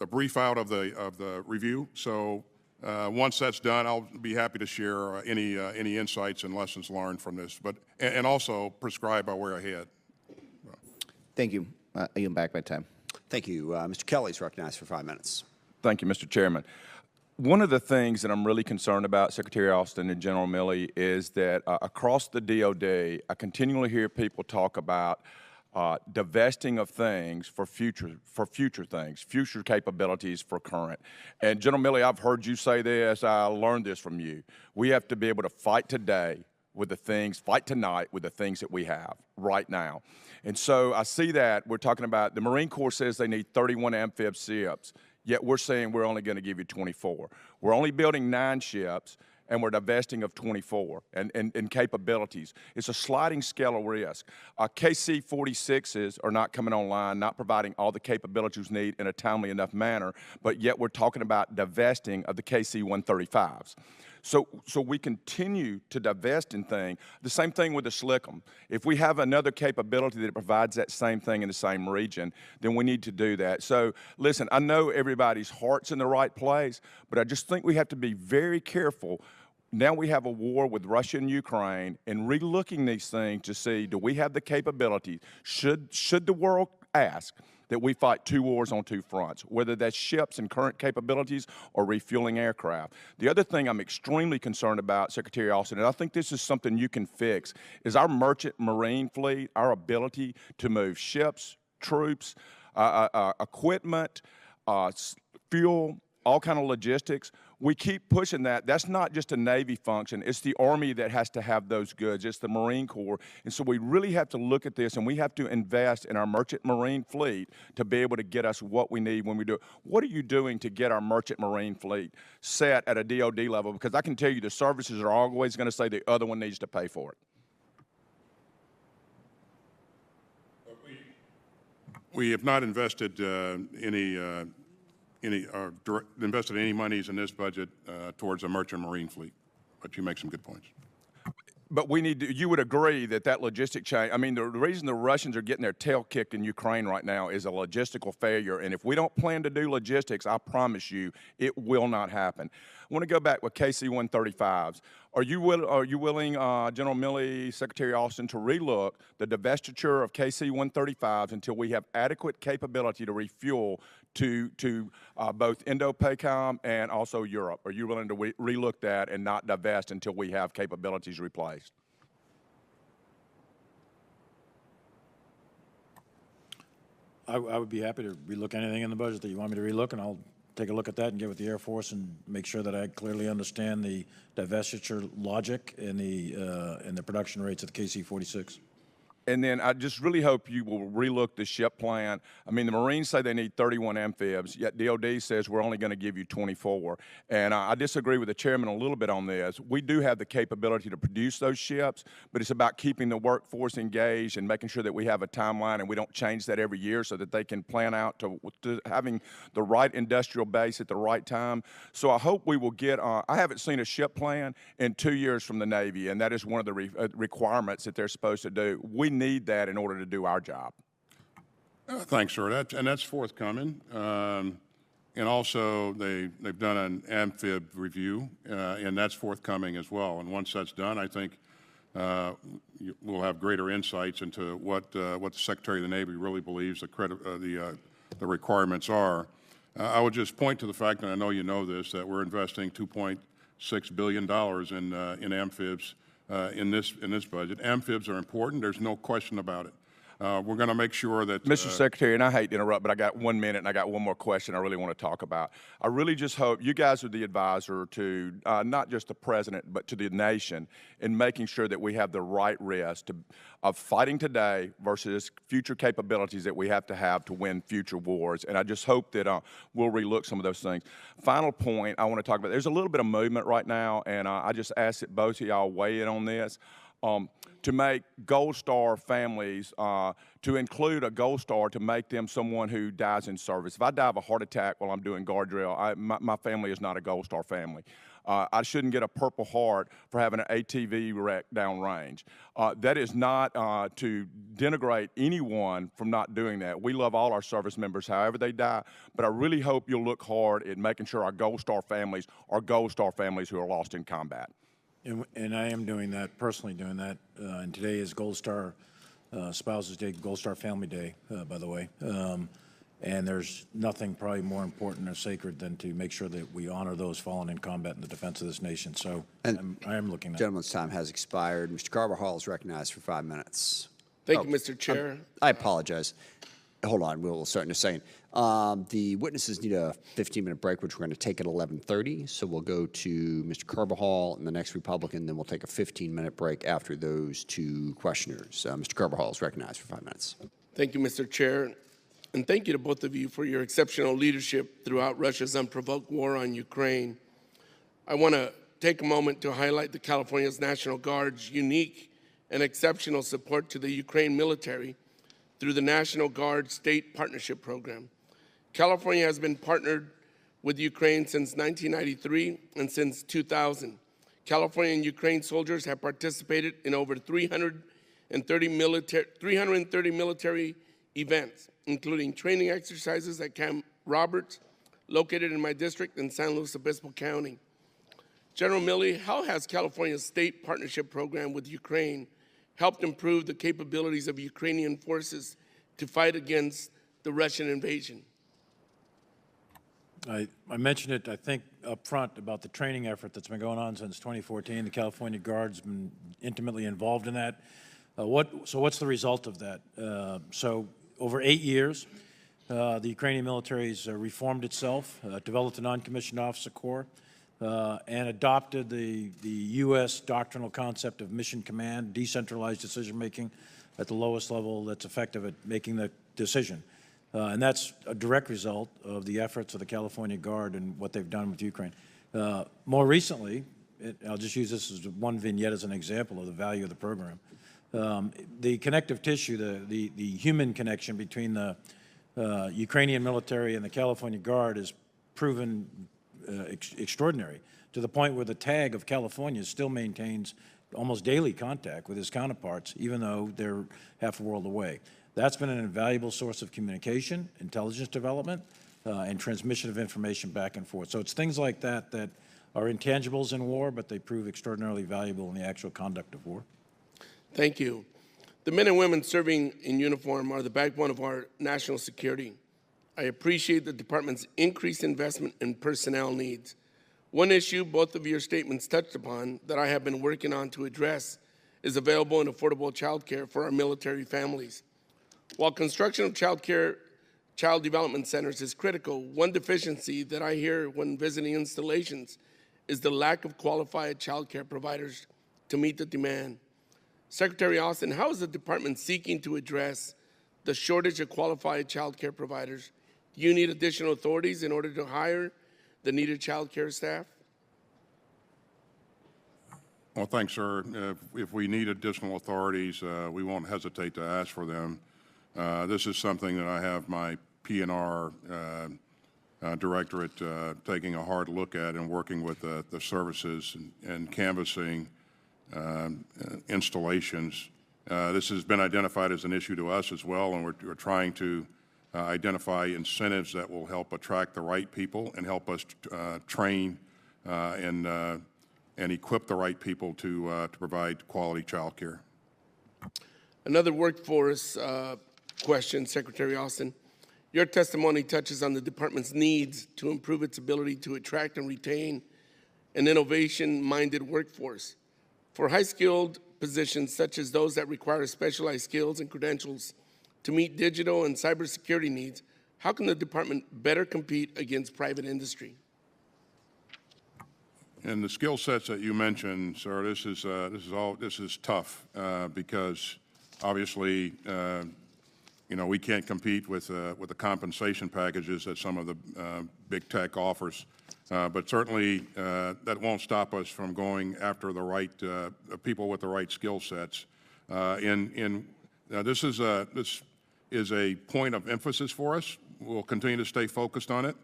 brief out of the review. So once that's done, I'll be happy to share any insights and lessons learned from this, and also prescribe our way ahead. Thank you. I yield back my time. Thank you. Mr. Kelly's recognized for 5 minutes. Thank you, Mr. Chairman. One of the things that I'm really concerned about, Secretary Austin and General Milley, is that across the DOD, I continually hear people talk about divesting of things for future things, future capabilities for current. And General Milley, I've heard you say this. I learned this from you. We have to be able to fight today with the things, fight tonight with the things that we have right now. And so I see that we're talking about the Marine Corps says they need 31 amphib ships, yet we're saying we're only going to give you 24. We're only building 9 ships, and we're divesting of 24 and capabilities. It's a sliding scale of risk. KC-46s are not coming online, not providing all the capabilities we need in a timely enough manner, but yet we're talking about divesting of the KC-135s. So we continue to divest in things. The same thing with the Slickum. If we have another capability that provides that same thing in the same region, then we need to do that. So listen, I know everybody's heart's in the right place, but I just think we have to be very careful. Now we have a war with Russia and Ukraine, and relooking these things to see, do we have the capability? Should the world ask that we fight 2 wars on 2 fronts, whether that's ships and current capabilities or refueling aircraft? The other thing I'm extremely concerned about, Secretary Austin, and I think this is something you can fix, is our merchant marine fleet, our ability to move ships, troops, equipment, fuel, all kind of logistics. We keep pushing that. That's not just a Navy function. It's the Army that has to have those goods. It's the Marine Corps. And so we really have to look at this, and we have to invest in our merchant marine fleet to be able to get us what we need when we do it. What are you doing to get our merchant marine fleet set at a DOD level? Because I can tell you the services are always going to say the other one needs to pay for it. We have not invested invested any monies in this budget towards a merchant marine fleet, but you make some good points. But we need to, you would agree that logistic chain, I mean, the reason the Russians are getting their tail kicked in Ukraine right now is a logistical failure. And if we don't plan to do logistics, I promise you, it will not happen. I want to go back with KC-135s. Are you willing, General Milley, Secretary Austin, to relook the divestiture of KC-135s until we have adequate capability to refuel to both Indo-PACOM and also Europe? Are you willing to relook that and not divest until we have capabilities replaced? I would be happy to relook anything in the budget that you want me to relook, and I'll take a look at that and get with the Air Force and make sure that I clearly understand the divestiture logic and the production rates of the KC-46. And then I just really hope you will relook the ship plan. I mean, the Marines say they need 31 amphibs, yet DOD says we're only going to give you 24. And I disagree with the chairman a little bit on this. We do have the capability to produce those ships, but it's about keeping the workforce engaged and making sure that we have a timeline and we don't change that every year so that they can plan out to having the right industrial base at the right time. So I hope we will get, I haven't seen a ship plan in 2 years from the Navy, and that is one of the requirements that they're supposed to do. We need that in order to do our job. Thanks, sir. That's forthcoming. And also, they've done an amphib review, and that's forthcoming as well. And once that's done, I think we'll have greater insights into what the Secretary of the Navy really believes the requirements are. I would just point to the fact, and I know you know this, that we're investing $2.6 billion in amphibs in this budget. Amphibs are important. There's no question about it. We're going to make sure that... Mr. Secretary, and I hate to interrupt, but I got 1 minute and I got one more question I really want to talk about. I really just hope you guys are the advisor to not just the president, but to the nation in making sure that we have the right risk of fighting today versus future capabilities that we have to win future wars. And I just hope that we'll relook some of those things. Final point I want to talk about, there's a little bit of movement right now, and I just ask that both of y'all weigh in on this. To make Gold Star families, to include a Gold Star to make them someone who dies in service. If I die of a heart attack while I'm doing guard drill, my family is not a Gold Star family. I shouldn't get a Purple Heart for having an ATV wreck downrange. That is not to denigrate anyone from not doing that. We love all our service members, however they die, but I really hope you'll look hard at making sure our Gold Star families are Gold Star families who are lost in combat. And I am doing that, personally doing that. And today is Gold Star Spouses Day, Gold Star Family Day, by the way. And there's nothing probably more important or sacred than to make sure that we honor those fallen in combat in the defense of this nation. So I am looking at it. Gentleman's time has expired. Mr. Carbajal is recognized for 5 minutes. Thank you, Mr. Chair. I apologize. Hold on, we'll start in a second. The witnesses need a 15-minute break, which we're going to take at 11:30. So we'll go to Mr. Carbajal and the next Republican, then we'll take a 15-minute break after those two questioners. Mr. Carbajal is recognized for 5 minutes. Thank you, Mr. Chair. And thank you to both of you for your exceptional leadership throughout Russia's unprovoked war on Ukraine. I want to take a moment to highlight the California's National Guard's unique and exceptional support to the Ukraine military through the National Guard State Partnership Program. California has been partnered with Ukraine since 1993 and since 2000. California and Ukraine soldiers have participated in over 330 military events, including training exercises at Camp Roberts, located in my district in San Luis Obispo County. General Milley, how has California's state partnership program with Ukraine helped improve the capabilities of Ukrainian forces to fight against the Russian invasion? I mentioned it, I think, up front about the training effort that's been going on since 2014. The California Guard's been intimately involved in that. So what's the result of that? So over 8 years, the Ukrainian military has reformed itself, developed a non-commissioned officer corps, and adopted the U.S. doctrinal concept of mission command, decentralized decision-making at the lowest level that's effective at making the decision. And that's a direct result of the efforts of the California Guard and what they've done with Ukraine. More recently, I'll just use this as one vignette as an example of the value of the program. The connective tissue, the human connection between the Ukrainian military and the California Guard is proven extraordinary, to the point where the tag of California still maintains almost daily contact with his counterparts, even though they're half a world away. That's been an invaluable source of communication, intelligence development, and transmission of information back and forth. So it's things like that that are intangibles in war, but they prove extraordinarily valuable in the actual conduct of war. Thank you. The men and women serving in uniform are the backbone of our national security. I appreciate the department's increased investment in personnel needs. One issue both of your statements touched upon that I have been working on to address is available and affordable child care for our military families. While construction of child development centers is critical, one deficiency that I hear when visiting installations is the lack of qualified child care providers to meet the demand. Secretary Austin, how is the department seeking to address the shortage of qualified child care providers? Do you need additional authorities in order to hire the needed child care staff? Well, thanks, sir. If we need additional authorities, we won't hesitate to ask for them. This is something that I have my P&R directorate taking a hard look at and working with the services and canvassing installations. This has been identified as an issue to us as well, and we're trying to identify incentives that will help attract the right people and help us train and and equip the right people to provide quality child care. Another workforce question, Secretary Austin. Your testimony touches on the department's needs to improve its ability to attract and retain an innovation-minded workforce. For high-skilled positions such as those that require specialized skills and credentials to meet digital and cybersecurity needs, how can the department better compete against private industry? And the skill sets that you mentioned, sir, this is tough because obviously, you know, we can't compete with the compensation packages that some of the big tech offers. But certainly, that won't stop us from going after the right people with the right skill sets. This is a point of emphasis for us. We'll continue to stay focused on it,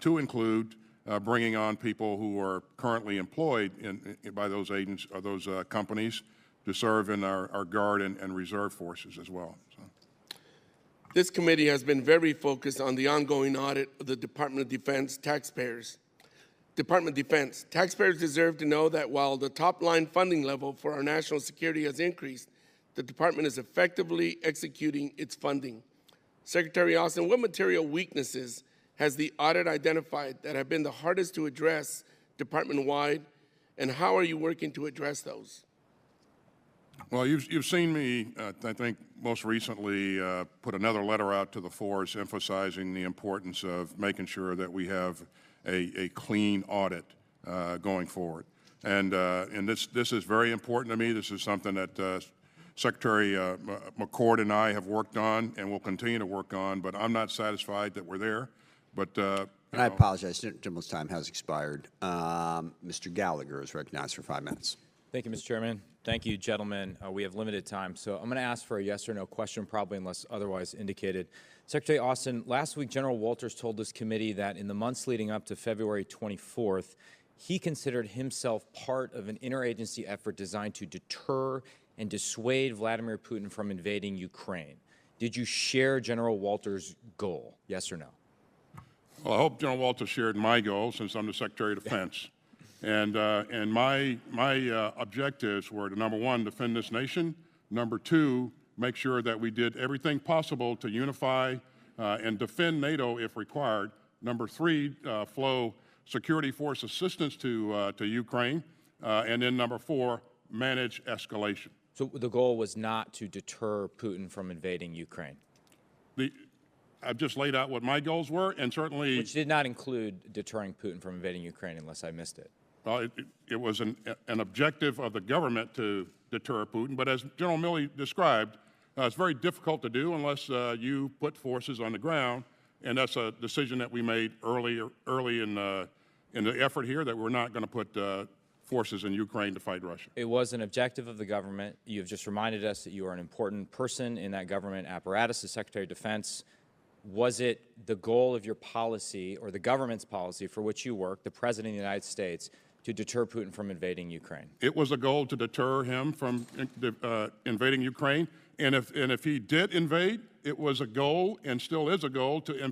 to include bringing on people who are currently employed by those agents or those companies to serve in our Guard and Reserve forces as well. So. This committee has been very focused on the ongoing audit of the Department of Defense taxpayers. Department of Defense taxpayers deserve to know that while the top-line funding level for our national security has increased, the department is effectively executing its funding. Secretary Austin, what material weaknesses has the audit identified that have been the hardest to address department-wide, and how are you working to address those? Well, you've seen me, I think, most recently put another letter out to the force emphasizing the importance of making sure that we have a clean audit going forward. And this is very important to me. This is something that Secretary McCord and I have worked on and will continue to work on, but I'm not satisfied that we're there. But and I apologize, gentleman's time has expired. Mr. Gallagher is recognized for 5 minutes. Thank you, Mr. Chairman. Thank you, gentlemen. We have limited time, so I'm going to ask for a yes or no question, probably unless otherwise indicated. Secretary Austin, last week General Walters told this committee that in the months leading up to February 24th, he considered himself part of an interagency effort designed to deter and dissuade Vladimir Putin from invading Ukraine. Did you share General Walters' goal, yes or no? Well, I hope General Walters shared my goal since I'm the Secretary of Defense. And my objectives were to, number one, defend this nation. Number two, make sure that we did everything possible to unify and defend NATO if required. Number three, flow security force assistance to Ukraine. And then number four, manage escalation. So the goal was not to deter Putin from invading Ukraine? I've just laid out what my goals were, and certainly... Which did not include deterring Putin from invading Ukraine, unless I missed it. Well, it was an objective of the government to deter Putin, but as General Milley described, it's very difficult to do unless you put forces on the ground, and that's a decision that we made early in the effort here, that we're not going to put forces in Ukraine to fight Russia. It was an objective of the government. You have just reminded us that you are an important person in that government apparatus, the Secretary of Defense. Was it the goal of your policy, or the government's policy for which you work, the President of the United States, to deter Putin from invading Ukraine? It was a goal to deter him from invading Ukraine, and if he did invade, it was a goal, and still is a goal, to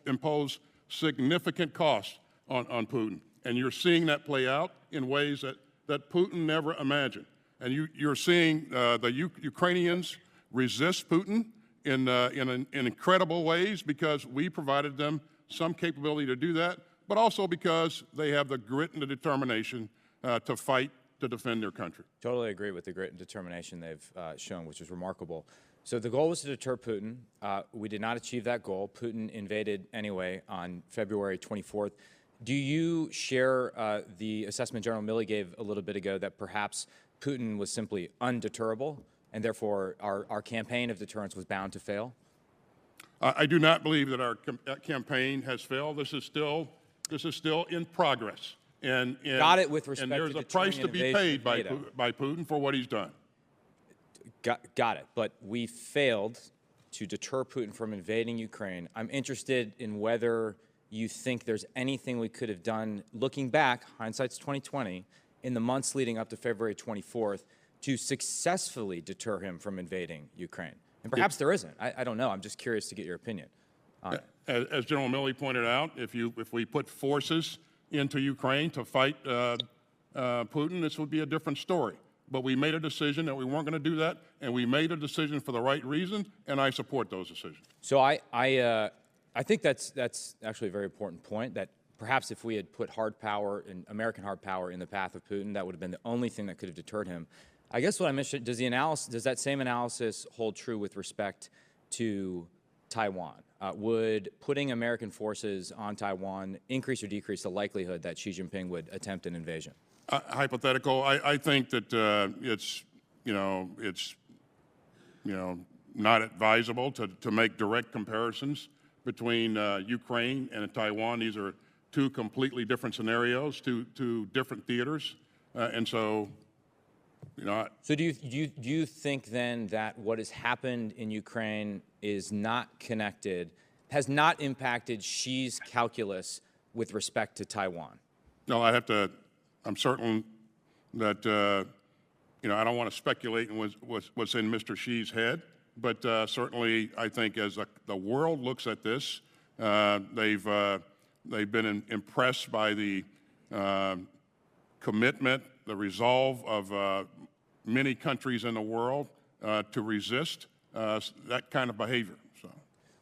impose significant costs on Putin. And you're seeing that play out in ways that Putin never imagined. And you're seeing the Ukrainians resist Putin in incredible ways because we provided them some capability to do that, but also because they have the grit and the determination to fight to defend their country. Totally agree with the grit and determination they've shown, which is remarkable. So the goal was to deter Putin. We did not achieve that goal. Putin invaded anyway on February 24th. Do you share the assessment General Milley gave a little bit ago that perhaps Putin was simply undeterrable, and therefore our campaign of deterrence was bound to fail? I do not believe that our campaign has failed. This is still in progress. And got it with respect and there's to a price to be paid by NATO. by Putin for what he's done. Got it. But we failed to deter Putin from invading Ukraine. I'm interested in whether you think there's anything we could have done, looking back, hindsight's 2020, in the months leading up to February 24th, to successfully deter him from invading Ukraine. And perhaps there isn't. I don't know. I'm just curious to get your opinion on it. As General Milley pointed out, if we put forces into Ukraine to fight Putin, this would be a different story. But we made a decision that we weren't going to do that, and we made a decision for the right reason, and I support those decisions. So I think that's actually a very important point, that perhaps if we had put hard power and American hard power in the path of Putin, that would have been the only thing that could have deterred him. I guess what I mentioned, does that same analysis hold true with respect to Taiwan? Would putting American forces on Taiwan increase or decrease the likelihood that Xi Jinping would attempt an invasion? Hypothetical. I think that it's not advisable to make direct comparisons between Ukraine and Taiwan. These are two completely different scenarios, two different theaters, and so. So do you think then that what has happened in Ukraine is not connected, has not impacted Xi's calculus with respect to Taiwan? No, I'm certain that I don't want to speculate on what's in Mr. Xi's head, but certainly I think as the world looks at this, they've been impressed by the commitment, the resolve of many countries in the world to resist that kind of behavior.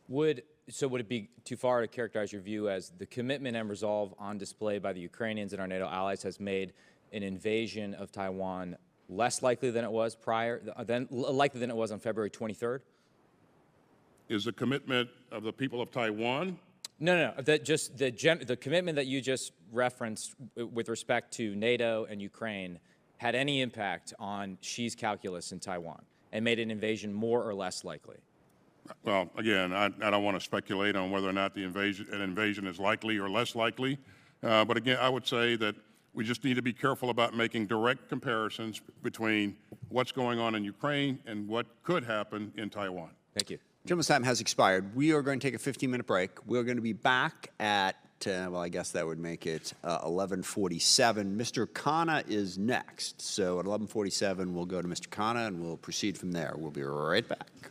Would it be too far to characterize your view as the commitment and resolve on display by the Ukrainians and our NATO allies has made an invasion of Taiwan less likely than it was likely than it was on February 23rd? Is the commitment of the people of Taiwan? No. The commitment that you just referenced with respect to NATO and Ukraine had any impact on Xi's calculus in Taiwan and made an invasion more or less likely? Well, again, I don't want to speculate on whether or not an invasion is likely or less likely. But again, I would say that we just need to be careful about making direct comparisons between what's going on in Ukraine and what could happen in Taiwan. Thank you. Gentleman's time has expired. We are going to take a 15-minute break. We're going to be back at, well, I guess that would make it 11:47. Mr. Khanna is next. So at 11:47, we'll go to Mr. Khanna, and we'll proceed from there. We'll be right back.